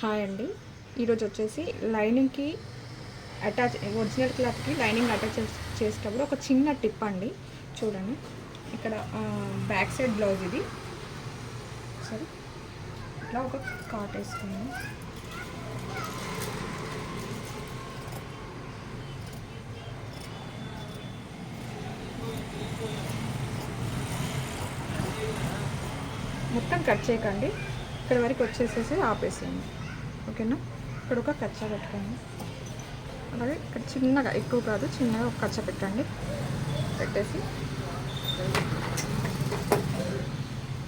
Hi అండి. ఈరోజు వచ్చేసి లైనింగ్కి ఒరిజినల్ క్లాత్కి లైనింగ్ అటాచ్ చేసేటప్పుడు ఒక చిన్న టిప్ అండి. చూడండి, ఇక్కడ బ్యాక్ సైడ్ బ్లౌజ్ ఇది. సరే, ఇట్లా ఒక కాట్ వేసుకున్నాను. మొత్తం కట్ చేయకండి, ఇక్కడ వరకు వచ్చేసేసి ఆపేసేయండి. ఓకేనా? ఇక్కడ ఒక కచ్చా పెట్టుకోండి. అలాగే ఇక్కడ చిన్నగా, ఎక్కువ కాదు, చిన్నగా ఒక కచ్చ పెట్టండి. పెట్టేసి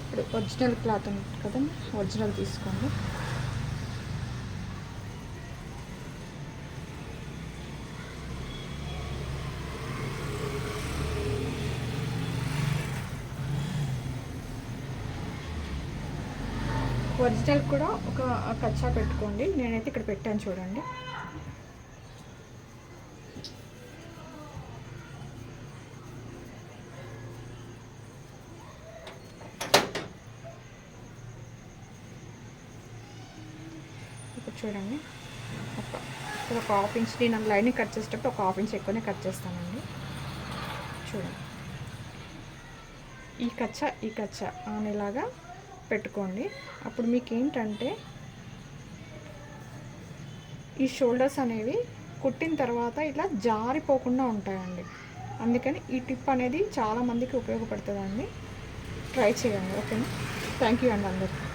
ఇప్పుడు ఒరిజినల్ క్లాత్ ఉంటుంది కదా, ఒరిజినల్ తీసుకోండి. ఒరిజినల్ కూడా ఒక కచ్చా పెట్టుకోండి. నేనైతే ఇక్కడ పెట్టాను చూడండి. ఇప్పుడు చూడండి, ఒక హాఫ్ ఇంచ్, నేను లైనింగ్ కట్ చేసేటప్పుడు ఒక హాఫ్ ఇంచ్ ఎక్కువనే కట్ చేస్తానండి. చూడండి, ఈ కచ్చా అనేలాగా పెట్టుకోండి. అప్పుడు మీకు ఏంటంటే ఈ షోల్డర్స్ అనేవి కుట్టిన తర్వాత ఇట్లా జారిపోకుండా ఉంటాయండి. అందుకని ఈ టిప్ అనేది చాలామందికి ఉపయోగపడుతుందండి. ట్రై చేయండి. ఓకేనా? థ్యాంక్ యూ అండి అందరికీ.